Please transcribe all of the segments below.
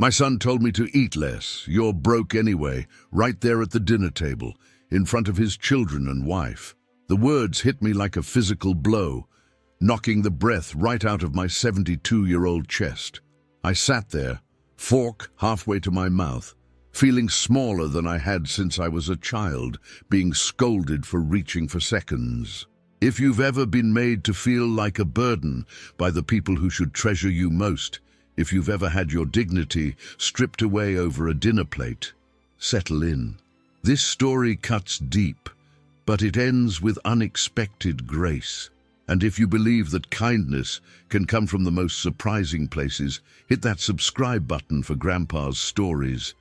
My son told me to eat less. You're broke anyway, right there at the dinner table, in front of his children and wife. The words hit me like a physical blow, knocking the breath right out of my 72-year-old chest. I sat there, fork halfway to my mouth, feeling smaller than I had since I was a child, being scolded for reaching for seconds. If you've ever been made to feel like a burden by the people who should treasure you most, if you've ever had your dignity stripped away over a dinner plate, settle in. This story cuts deep, but it ends with unexpected grace. And if you believe that kindness can come from the most surprising places, hit that subscribe button for Grandpa's stories.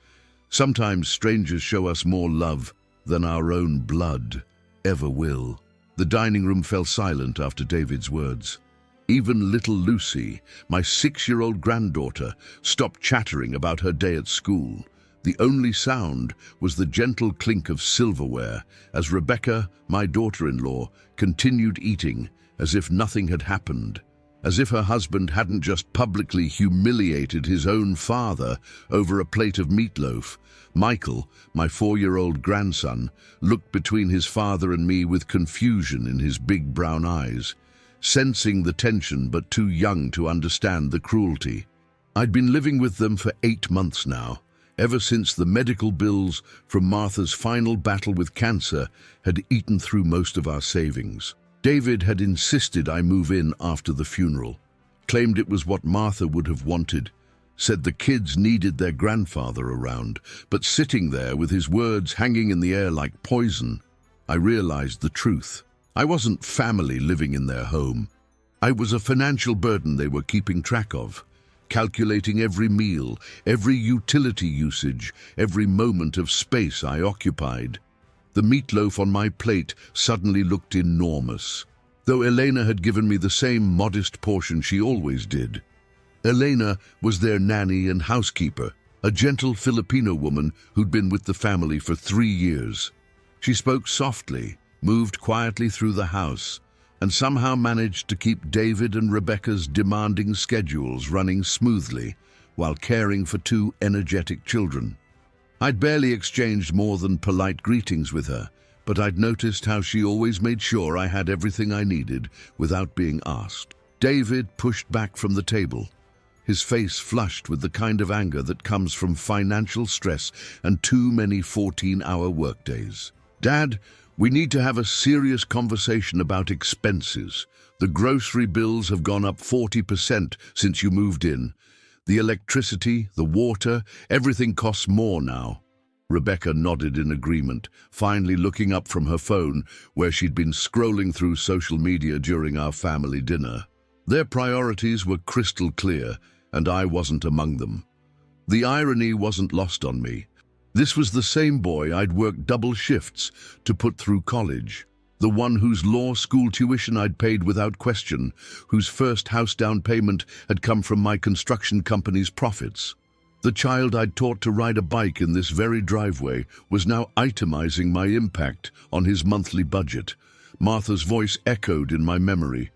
Sometimes strangers show us more love than our own blood ever will. The dining room fell silent after David's words. Even little Lucy, my 6-year-old granddaughter, stopped chattering about her day at school. The only sound was the gentle clink of silverware as Rebecca, my daughter-in-law, continued eating as if nothing had happened, as if her husband hadn't just publicly humiliated his own father over a plate of meatloaf. Michael, my 4-year-old grandson, looked between his father and me with confusion in his big brown eyes, sensing the tension but too young to understand the cruelty. I'd been living with them for 8 months now, ever since the medical bills from Martha's final battle with cancer had eaten through most of our savings. David had insisted I move in after the funeral, claimed it was what Martha would have wanted, said the kids needed their grandfather around, but sitting there with his words hanging in the air like poison, I realized the truth. I wasn't family living in their home. I was a financial burden they were keeping track of, calculating every meal, every utility usage, every moment of space I occupied. The meatloaf on my plate suddenly looked enormous, though Elena had given me the same modest portion she always did. Elena was their nanny and housekeeper, a gentle Filipino woman who'd been with the family for 3 years. She spoke softly, moved quietly through the house, and somehow managed to keep David and Rebecca's demanding schedules running smoothly while caring for 2 energetic children. I'd barely exchanged more than polite greetings with her, but I'd noticed how she always made sure I had everything I needed without being asked. David pushed back from the table, his face flushed with the kind of anger that comes from financial stress and too many 14-hour workdays. "Dad, we need to have a serious conversation about expenses. The grocery bills have gone up 40% since you moved in. The electricity, the water, everything costs more now." Rebecca nodded in agreement, finally looking up from her phone, where she'd been scrolling through social media during our family dinner. Their priorities were crystal clear, and I wasn't among them. The irony wasn't lost on me. This was the same boy I'd worked double shifts to put through college, the one whose law school tuition I'd paid without question, whose first house down payment had come from my construction company's profits. The child I'd taught to ride a bike in this very driveway was now itemizing my impact on his monthly budget. Martha's voice echoed in my memory.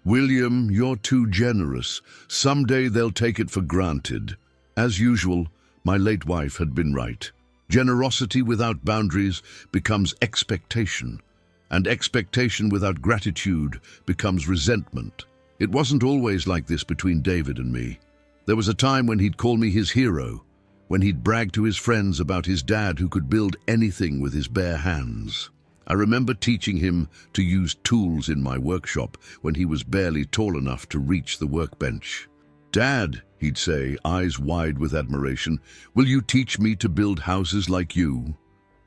"William, you're too generous. Someday they'll take it for granted." As usual, my late wife had been right. Generosity without boundaries becomes expectation, and expectation without gratitude becomes resentment. It wasn't always like this between David and me. There was a time when he'd call me his hero, when he'd brag to his friends about his dad who could build anything with his bare hands. I remember teaching him to use tools in my workshop when he was barely tall enough to reach the workbench. "Dad," he'd say, eyes wide with admiration, "will you teach me to build houses like you?"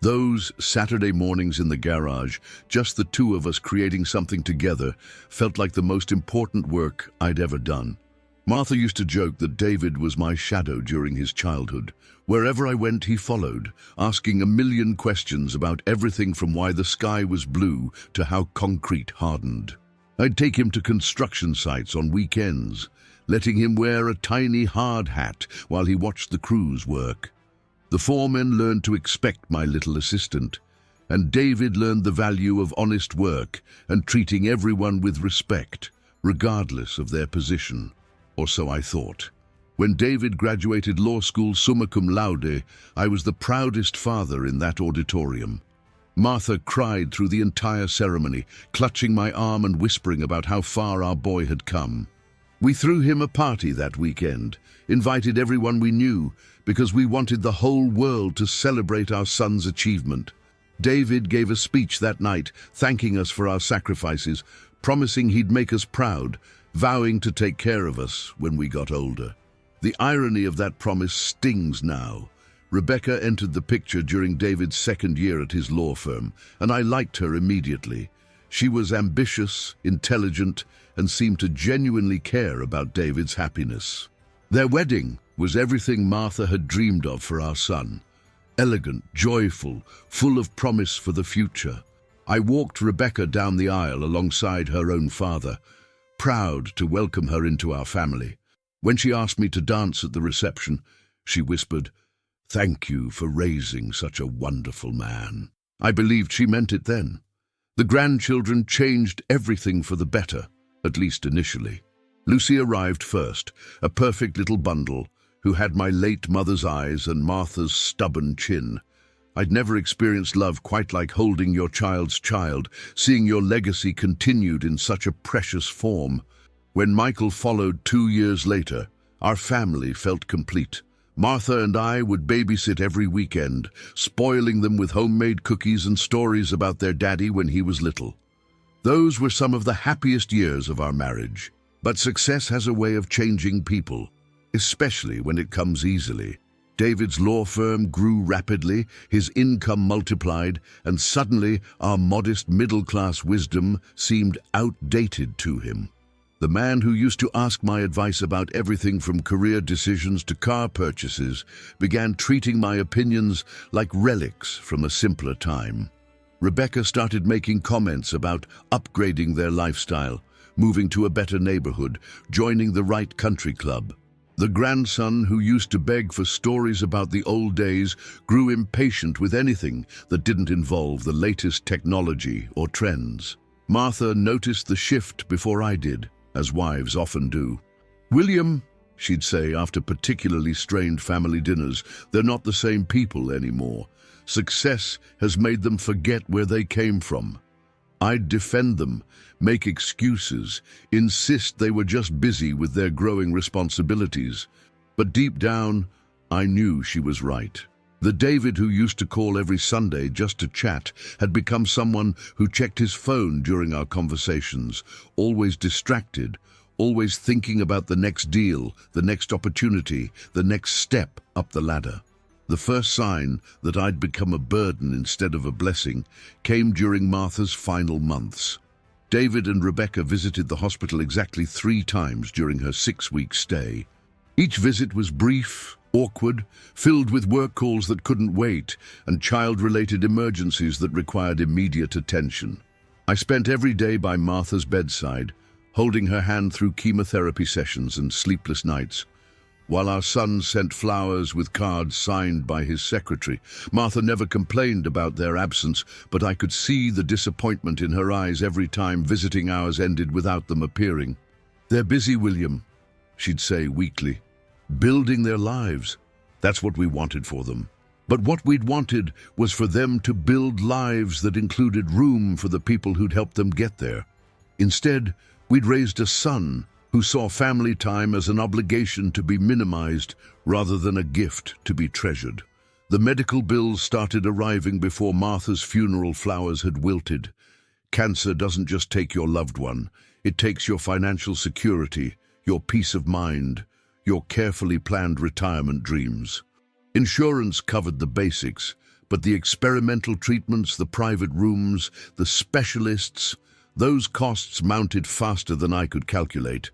Those Saturday mornings in the garage, just the 2 of us creating something together, felt like the most important work I'd ever done. Martha used to joke that David was my shadow during his childhood. Wherever I went, he followed, asking a million questions about everything from why the sky was blue to how concrete hardened. I'd take him to construction sites on weekends, letting him wear a tiny hard hat while he watched the crews work. The foremen learned to expect my little assistant, and David learned the value of honest work and treating everyone with respect, regardless of their position. Or so I thought. When David graduated law school summa cum laude, I was the proudest father in that auditorium. Martha cried through the entire ceremony, clutching my arm and whispering about how far our boy had come. We threw him a party that weekend, invited everyone we knew, because we wanted the whole world to celebrate our son's achievement. David gave a speech that night, thanking us for our sacrifices, promising he'd make us proud, vowing to take care of us when we got older. The irony of that promise stings now. Rebecca entered the picture during David's second year at his law firm, and I liked her immediately. She was ambitious, intelligent, and seemed to genuinely care about David's happiness. Their wedding was everything Martha had dreamed of for our son. Elegant, joyful, full of promise for the future. I walked Rebecca down the aisle alongside her own father, proud to welcome her into our family. When she asked me to dance at the reception, she whispered, "Thank you for raising such a wonderful man." I believed she meant it then. The grandchildren changed everything for the better, at least initially. Lucy arrived first, a perfect little bundle, who had my late mother's eyes and Martha's stubborn chin. I'd never experienced love quite like holding your child's child, seeing your legacy continued in such a precious form. When Michael followed 2 years later, our family felt complete. Martha and I would babysit every weekend, spoiling them with homemade cookies and stories about their daddy when he was little. Those were some of the happiest years of our marriage. But success has a way of changing people, especially when it comes easily. David's law firm grew rapidly, his income multiplied, and suddenly our modest middle-class wisdom seemed outdated to him. The man who used to ask my advice about everything from career decisions to car purchases began treating my opinions like relics from a simpler time. Rebecca started making comments about upgrading their lifestyle, moving to a better neighborhood, joining the right country club. The grandson who used to beg for stories about the old days grew impatient with anything that didn't involve the latest technology or trends. Martha noticed the shift before I did, as wives often do. "William," she'd say after particularly strained family dinners, "they're not the same people anymore. Success has made them forget where they came from." I'd defend them, make excuses, insist they were just busy with their growing responsibilities. But deep down, I knew she was right. The David who used to call every Sunday just to chat had become someone who checked his phone during our conversations, always distracted, always thinking about the next deal, the next opportunity, the next step up the ladder. The first sign that I'd become a burden instead of a blessing came during Martha's final months. David and Rebecca visited the hospital exactly 3 times during her 6-week stay. Each visit was brief, awkward, filled with work calls that couldn't wait and child-related emergencies that required immediate attention. I spent every day by Martha's bedside, holding her hand through chemotherapy sessions and sleepless nights. While our son sent flowers with cards signed by his secretary, Martha never complained about their absence, but I could see the disappointment in her eyes every time visiting hours ended without them appearing. "They're busy, William," she'd say weakly. "Building their lives. That's what we wanted for them. But what we'd wanted was for them to build lives that included room for the people who'd helped them get there. Instead, we'd raised a son who saw family time as an obligation to be minimized rather than a gift to be treasured. The medical bills started arriving before Martha's funeral flowers had wilted. Cancer doesn't just take your loved one, it takes your financial security, your peace of mind, your carefully planned retirement dreams. Insurance covered the basics, but the experimental treatments, the private rooms, the specialists, those costs mounted faster than I could calculate.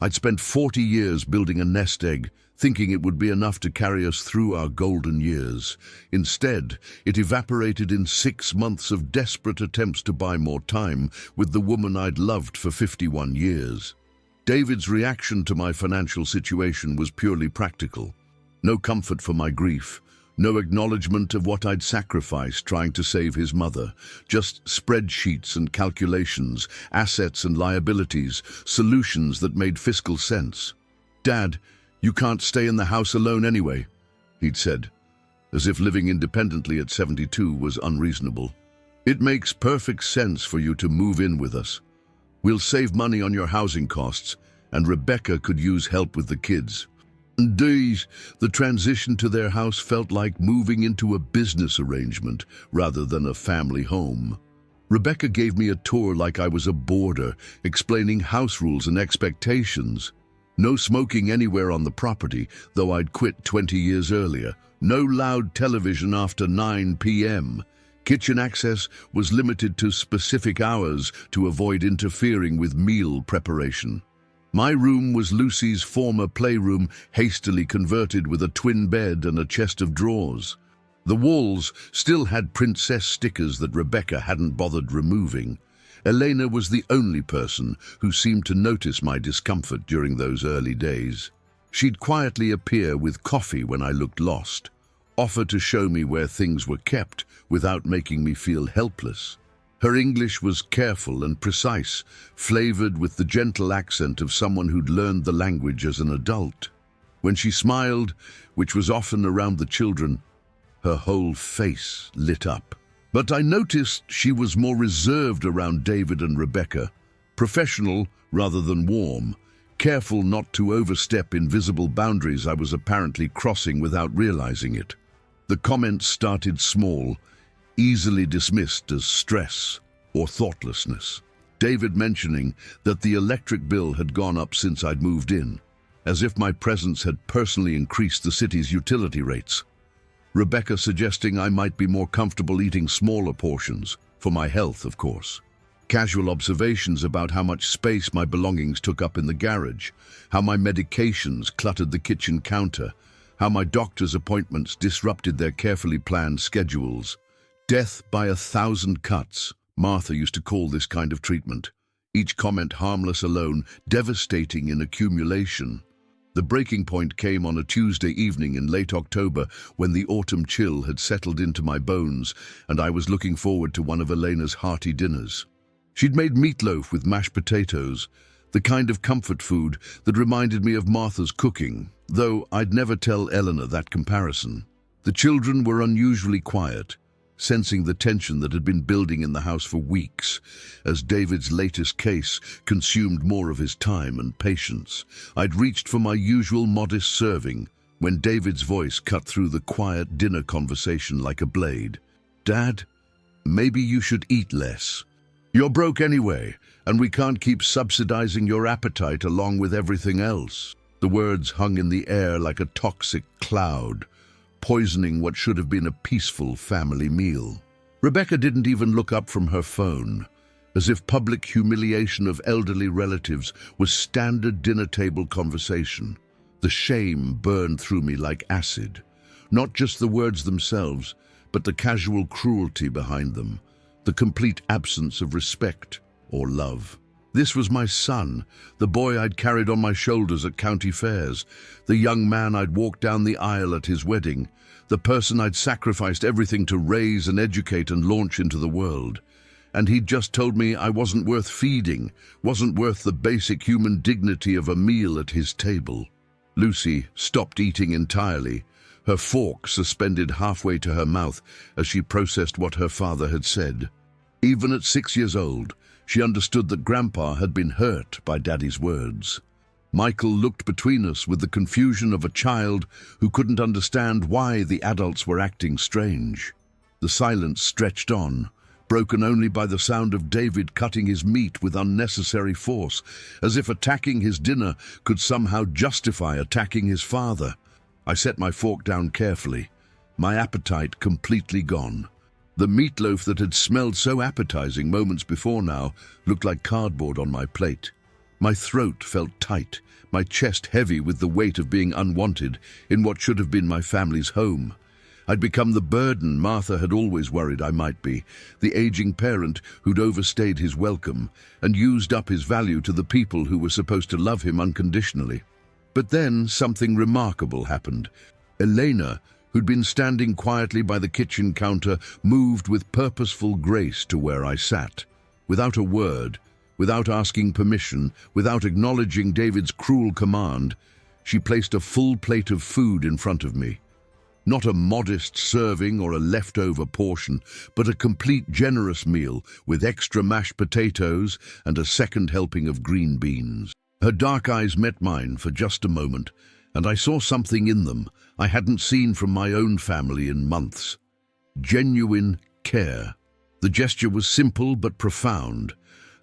I'd spent 40 years building a nest egg, thinking it would be enough to carry us through our golden years. Instead, it evaporated in 6 months of desperate attempts to buy more time with the woman I'd loved for 51 years. David's reaction to my financial situation was purely practical. No comfort for my grief, no acknowledgement of what I'd sacrificed trying to save his mother, just spreadsheets and calculations, assets and liabilities, solutions that made fiscal sense. "Dad, "You can't stay in the house alone anyway," he'd said, as if living independently at 72 was unreasonable. "It makes perfect sense for you to move in with us. We'll save money on your housing costs, and Rebecca could use help with the kids." Indeed, the transition to their house felt like moving into a business arrangement rather than a family home. Rebecca gave me a tour like I was a boarder, explaining house rules and expectations. No smoking anywhere on the property, though I'd quit 20 years earlier. No loud television after 9 p.m. Kitchen access was limited to specific hours to avoid interfering with meal preparation. My room was Lucy's former playroom, hastily converted with a twin bed and a chest of drawers. The walls still had princess stickers that Rebecca hadn't bothered removing. Elena was the only person who seemed to notice my discomfort during those early days. She'd quietly appear with coffee when I looked lost, offer to show me where things were kept without making me feel helpless. Her English was careful and precise, flavored with the gentle accent of someone who'd learned the language as an adult. When she smiled, which was often around the children, her whole face lit up. But I noticed she was more reserved around David and Rebecca, professional rather than warm, careful not to overstep invisible boundaries I was apparently crossing without realizing it. The comments started small, easily dismissed as stress or thoughtlessness. David mentioning that the electric bill had gone up since I'd moved in, as if my presence had personally increased the city's utility rates. Rebecca suggesting I might be more comfortable eating smaller portions, for my health, of course. Casual observations about how much space my belongings took up in the garage, how my medications cluttered the kitchen counter, how my doctor's appointments disrupted their carefully planned schedules. Death by 1,000 cuts, Martha used to call this kind of treatment. Each comment harmless alone, devastating in accumulation. The breaking point came on a Tuesday evening in late October when the autumn chill had settled into my bones and I was looking forward to one of Elena's hearty dinners. She'd made meatloaf with mashed potatoes, the kind of comfort food that reminded me of Martha's cooking, though I'd never tell Eleanor that comparison. The children were unusually quiet, sensing the tension that had been building in the house for weeks, as David's latest case consumed more of his time and patience. I'd reached for my usual modest serving when David's voice cut through the quiet dinner conversation like a blade. "Dad, maybe you should eat less. You're broke anyway, and we can't keep subsidizing your appetite along with everything else." The words hung in the air like a toxic cloud, poisoning what should have been a peaceful family meal. Rebecca didn't even look up from her phone, as if public humiliation of elderly relatives was standard dinner table conversation. The shame burned through me like acid. Not just the words themselves, but the casual cruelty behind them, the complete absence of respect or love. This was my son, the boy I'd carried on my shoulders at county fairs, the young man I'd walked down the aisle at his wedding, the person I'd sacrificed everything to raise and educate and launch into the world. And he'd just told me I wasn't worth feeding, wasn't worth the basic human dignity of a meal at his table. Lucy stopped eating entirely, her fork suspended halfway to her mouth as she processed what her father had said. Even at 6 years old, she understood that Grandpa had been hurt by Daddy's words. Michael looked between us with the confusion of a child who couldn't understand why the adults were acting strange. The silence stretched on, broken only by the sound of David cutting his meat with unnecessary force, as if attacking his dinner could somehow justify attacking his father. I set my fork down carefully, my appetite completely gone. The meatloaf that had smelled so appetizing moments before now looked like cardboard on my plate. My throat felt tight, my chest heavy with the weight of being unwanted in what should have been my family's home. I'd become the burden Martha had always worried I might be, the aging parent who'd overstayed his welcome and used up his value to the people who were supposed to love him unconditionally. But then something remarkable happened. Elena, who'd been standing quietly by the kitchen counter, moved with purposeful grace to where I sat. Without a word, without asking permission, without acknowledging David's cruel command, She placed a full plate of food in front of me. Not a modest serving or a leftover portion, but a complete generous meal with extra mashed potatoes and a second helping of green beans. Her dark eyes met mine for just a moment, and I saw something in them I hadn't seen from my own family in months. Genuine care. The gesture was simple but profound,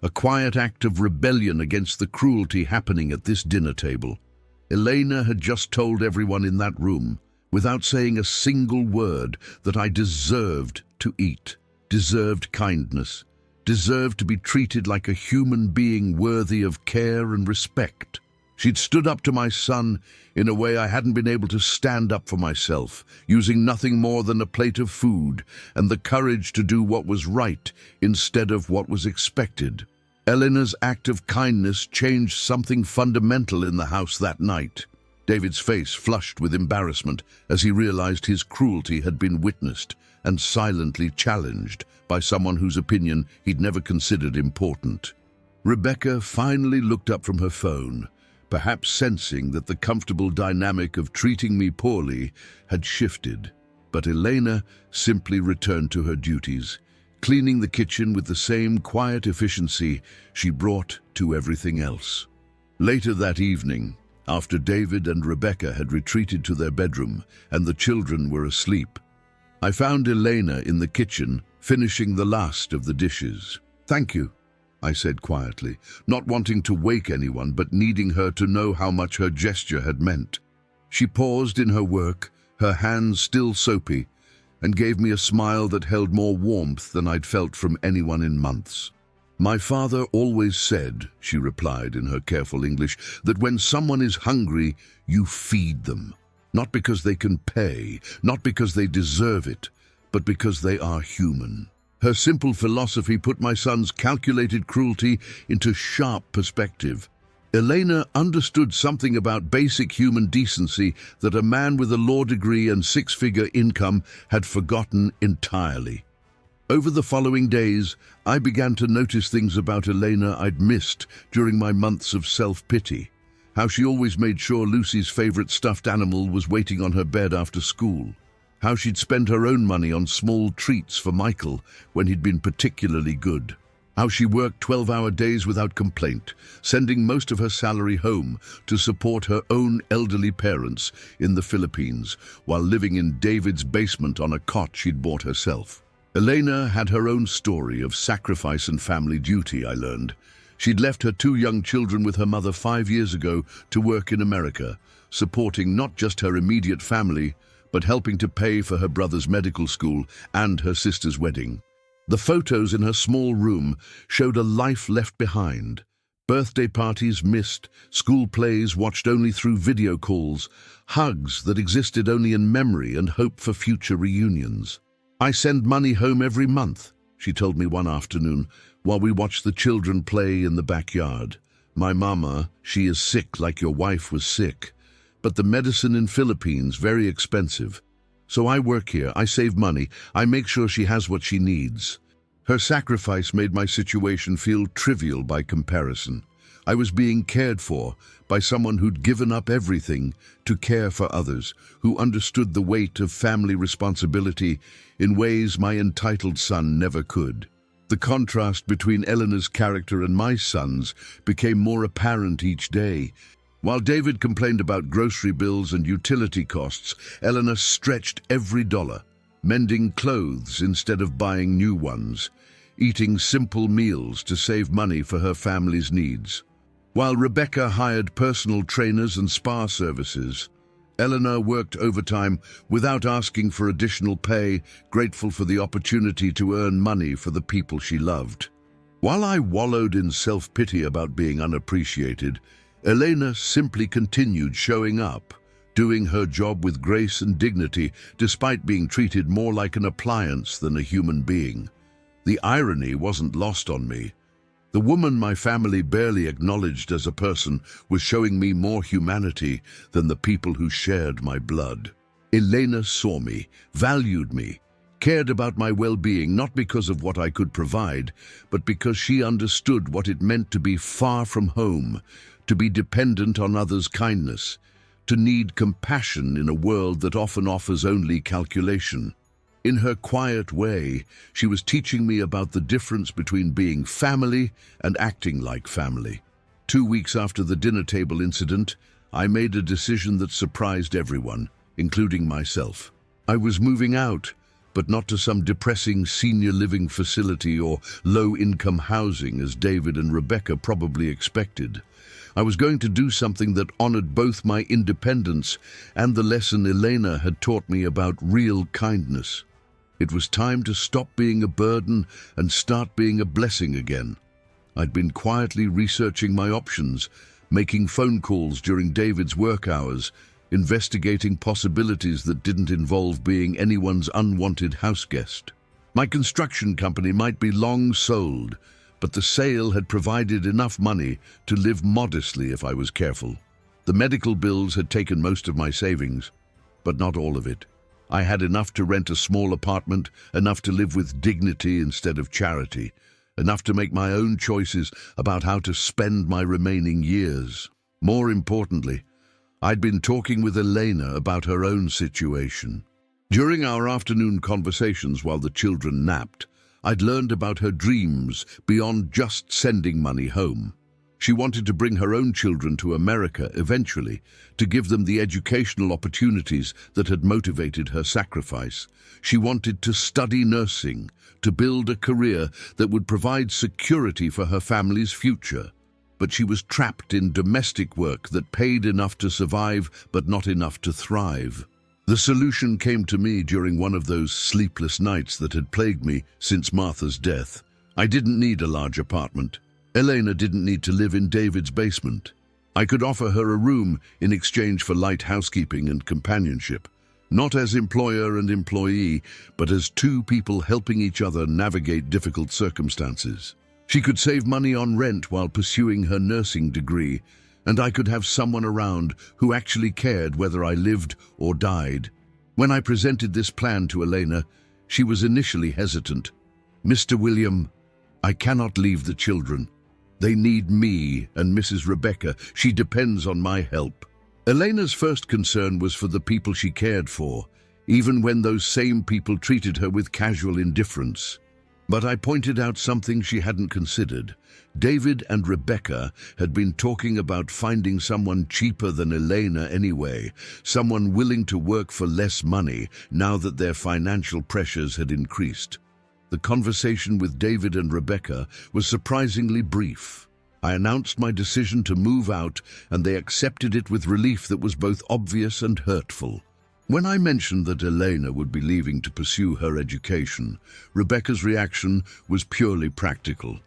a quiet act of rebellion against the cruelty happening at this dinner table. Elena had just told everyone in that room, without saying a single word, that I deserved to eat, deserved kindness, deserved to be treated like a human being worthy of care and respect. She'd stood up to my son in a way I hadn't been able to stand up for myself, using nothing more than a plate of food and the courage to do what was right instead of what was expected. Elena's act of kindness changed something fundamental in the house that night. David's face flushed with embarrassment as he realized his cruelty had been witnessed and silently challenged by someone whose opinion he'd never considered important. Rebecca finally looked up from her phone, perhaps sensing that the comfortable dynamic of treating me poorly had shifted. But Elena simply returned to her duties, cleaning the kitchen with the same quiet efficiency she brought to everything else. Later that evening, after David and Rebecca had retreated to their bedroom and the children were asleep, I found Elena in the kitchen finishing the last of the dishes. "Thank you," I said quietly, not wanting to wake anyone but needing her to know how much her gesture had meant. She paused in her work, her hands still soapy, and gave me a smile that held more warmth than I'd felt from anyone in months. "My father always said," she replied in her careful English, "that when someone is hungry, you feed them. Not because they can pay, not because they deserve it, but because they are human." Her simple philosophy put my son's calculated cruelty into sharp perspective. Elena understood something about basic human decency that a man with a law degree and six-figure income had forgotten entirely. Over the following days, I began to notice things about Elena I'd missed during my months of self-pity. How she always made sure Lucy's favorite stuffed animal was waiting on her bed after school. How she'd spend her own money on small treats for Michael when he'd been particularly good. How she worked 12-hour days without complaint, sending most of her salary home to support her own elderly parents in the Philippines while living in David's basement on a cot she'd bought herself. Elena had her own story of sacrifice and family duty, I learned. She'd left her 2 young children with her mother 5 years ago to work in America, supporting not just her immediate family, but helping to pay for her brother's medical school and her sister's wedding. The photos in her small room showed a life left behind. Birthday parties missed, school plays watched only through video calls, hugs that existed only in memory and hope for future reunions. "I send money home every month," she told me one afternoon, while we watched the children play in the backyard. "My mama, she is sick like your wife was sick. But the medicine in Philippines, very expensive. So I work here, I save money, I make sure she has what she needs." Her sacrifice made my situation feel trivial by comparison. I was being cared for by someone who'd given up everything to care for others, who understood the weight of family responsibility in ways my entitled son never could. The contrast between Elena's character and my son's became more apparent each day. While David complained about grocery bills and utility costs, Elena stretched every dollar, mending clothes instead of buying new ones, eating simple meals to save money for her family's needs. While Rebecca hired personal trainers and spa services, Elena worked overtime without asking for additional pay, grateful for the opportunity to earn money for the people she loved. While I wallowed in self-pity about being unappreciated, Elena simply continued showing up, doing her job with grace and dignity despite being treated more like an appliance than a human being. The irony wasn't lost on me. The woman my family barely acknowledged as a person was showing me more humanity than the people who shared my blood. Elena saw me, valued me, cared about my well-being not because of what I could provide, but because she understood what it meant to be far from home, to be dependent on others' kindness. to need compassion in a world that often offers only calculation. In her quiet way, she was teaching me about the difference between being family and acting like family. 2 weeks after the dinner table incident, I made a decision that surprised everyone, including myself. I was moving out, but not to some depressing senior living facility or low-income housing as David and Rebecca probably expected. I was going to do something that honored both my independence and the lesson Elena had taught me about real kindness. It was time to stop being a burden and start being a blessing again. I'd been quietly researching my options, making phone calls during David's work hours, investigating possibilities that didn't involve being anyone's unwanted house guest. My construction company might be long sold, but the sale had provided enough money to live modestly if I was careful. The medical bills had taken most of my savings, but not all of it. I had enough to rent a small apartment, enough to live with dignity instead of charity, enough to make my own choices about how to spend my remaining years. More importantly, I'd been talking with Elena about her own situation. During our afternoon conversations while the children napped, I'd learned about her dreams beyond just sending money home. She wanted to bring her own children to America eventually, to give them the educational opportunities that had motivated her sacrifice. She wanted to study nursing, to build a career that would provide security for her family's future. But she was trapped in domestic work that paid enough to survive but not enough to thrive. The solution came to me during one of those sleepless nights that had plagued me since Martha's death. I didn't need a large apartment. Elena didn't need to live in David's basement. I could offer her a room in exchange for light housekeeping and companionship, not as employer and employee, but as two people helping each other navigate difficult circumstances. She could save money on rent while pursuing her nursing degree, and I could have someone around who actually cared whether I lived or died. When I presented this plan to Elena, she was initially hesitant. "Mr. William, I cannot leave the children. They need me and Mrs. Rebecca. She depends on my help." Elena's first concern was for the people she cared for, even when those same people treated her with casual indifference. But I pointed out something she hadn't considered. David and Rebecca had been talking about finding someone cheaper than Elena anyway, someone willing to work for less money now that their financial pressures had increased. The conversation with David and Rebecca was surprisingly brief. I announced my decision to move out, and they accepted it with relief that was both obvious and hurtful. When I mentioned that Elena would be leaving to pursue her education, Rebecca's reaction was purely practical.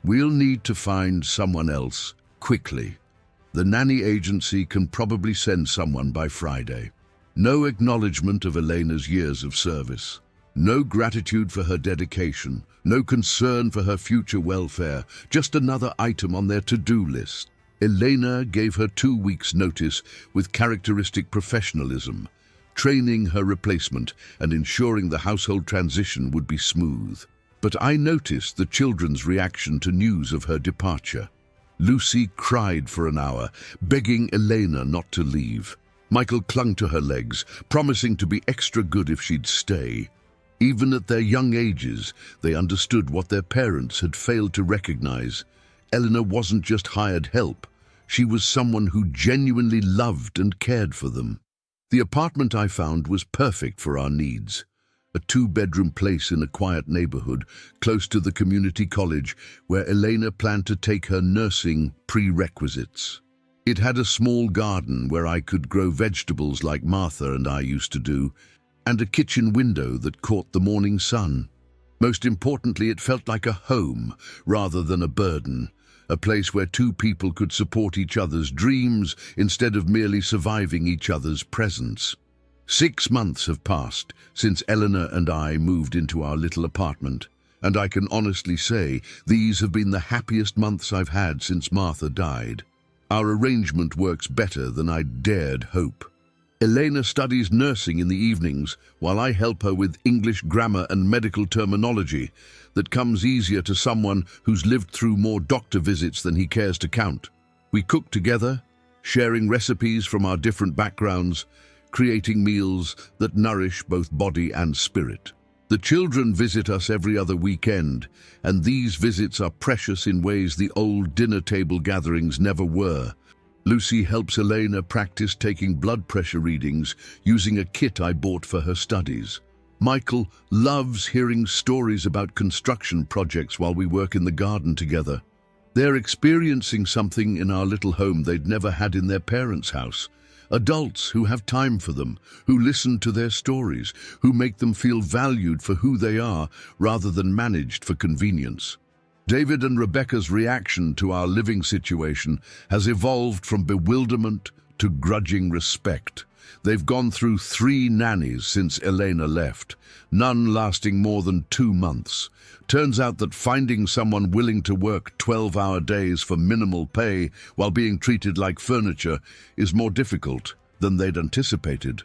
"We'll need to find someone else, quickly. The nanny agency can probably send someone by Friday." No acknowledgement of Elena's years of service. No gratitude for her dedication. No concern for her future welfare. Just another item on their to-do list. Elena gave her 2 weeks' notice with characteristic professionalism, training her replacement and ensuring the household transition would be smooth. But I noticed the children's reaction to news of her departure. Lucy cried for an hour, begging Elena not to leave. Michael clung to her legs, promising to be extra good if she'd stay. Even at their young ages, they understood what their parents had failed to recognize. Eleanor wasn't just hired help. She was someone who genuinely loved and cared for them. The apartment I found was perfect for our needs. A 2-bedroom place in a quiet neighborhood, close to the community college where Elena planned to take her nursing prerequisites. It had a small garden where I could grow vegetables like Martha and I used to do, and a kitchen window that caught the morning sun. Most importantly, it felt like a home rather than a burden, a place where two people could support each other's dreams instead of merely surviving each other's presence. 6 months have passed since Eleanor and I moved into our little apartment, and I can honestly say these have been the happiest months I've had since Martha died. Our arrangement works better than I'd dared hope. Elena studies nursing in the evenings while I help her with English grammar and medical terminology that comes easier to someone who's lived through more doctor visits than he cares to count. We cook together, sharing recipes from our different backgrounds, creating meals that nourish both body and spirit. The children visit us every other weekend, and these visits are precious in ways the old dinner table gatherings never were. Lucy helps Elena practice taking blood pressure readings using a kit I bought for her studies. Michael loves hearing stories about construction projects while we work in the garden together. They're experiencing something in our little home they'd never had in their parents' house. Adults who have time for them, who listen to their stories, who make them feel valued for who they are rather than managed for convenience. David and Rebecca's reaction to our living situation has evolved from bewilderment to grudging respect. They've gone through 3 nannies since Elena left, none lasting more than 2 months. Turns out that finding someone willing to work 12-hour days for minimal pay while being treated like furniture is more difficult than they'd anticipated.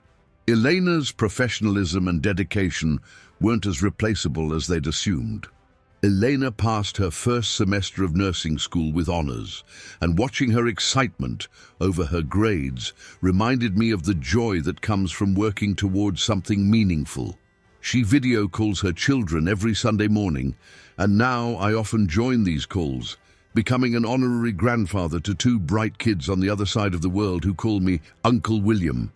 Elena's professionalism and dedication weren't as replaceable as they'd assumed. Elena passed her first semester of nursing school with honors, and watching her excitement over her grades reminded me of the joy that comes from working towards something meaningful. She video calls her children every Sunday morning, and now I often join these calls, becoming an honorary grandfather to 2 bright kids on the other side of the world who call me Uncle William.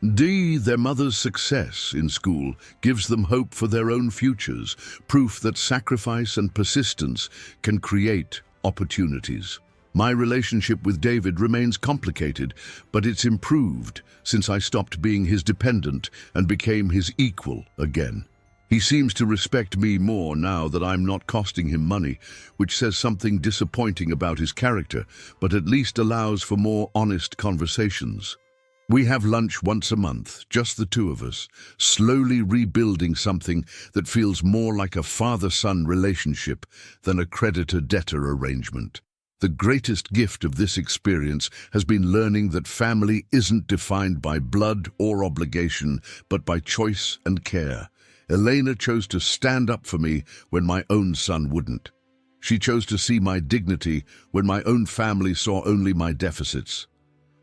Their mother's success in school gives them hope for their own futures, proof that sacrifice and persistence can create opportunities. My relationship with David remains complicated, but it's improved since I stopped being his dependent and became his equal again. He seems to respect me more now that I'm not costing him money, which says something disappointing about his character, but at least allows for more honest conversations. We have lunch once a month, just the 2 of us, slowly rebuilding something that feels more like a father-son relationship than a creditor-debtor arrangement. The greatest gift of this experience has been learning that family isn't defined by blood or obligation, but by choice and care. Elena chose to stand up for me when my own son wouldn't. She chose to see my dignity when my own family saw only my deficits.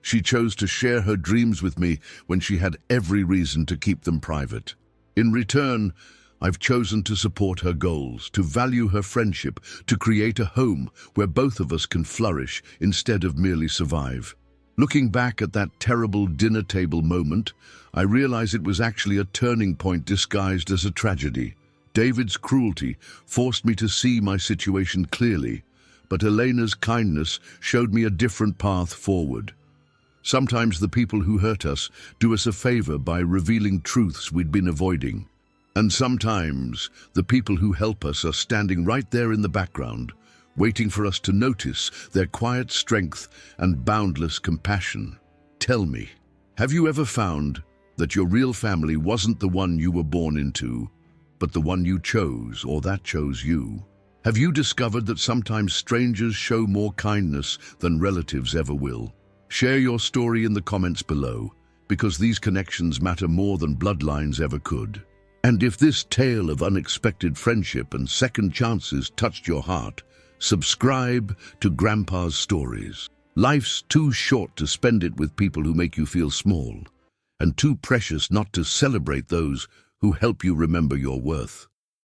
She chose to share her dreams with me when she had every reason to keep them private. In return, I've chosen to support her goals, to value her friendship, to create a home where both of us can flourish instead of merely survive. Looking back at that terrible dinner table moment, I realize it was actually a turning point disguised as a tragedy. David's cruelty forced me to see my situation clearly, but Elena's kindness showed me a different path forward. Sometimes the people who hurt us do us a favor by revealing truths we'd been avoiding. And sometimes the people who help us are standing right there in the background, waiting for us to notice their quiet strength and boundless compassion. Tell me, have you ever found that your real family wasn't the one you were born into, but the one you chose or that chose you? Have you discovered that sometimes strangers show more kindness than relatives ever will? Share your story in the comments below, because these connections matter more than bloodlines ever could. And if this tale of unexpected friendship and second chances touched your heart, subscribe to Grandpa's Stories. Life's too short to spend it with people who make you feel small, and too precious not to celebrate those who help you remember your worth.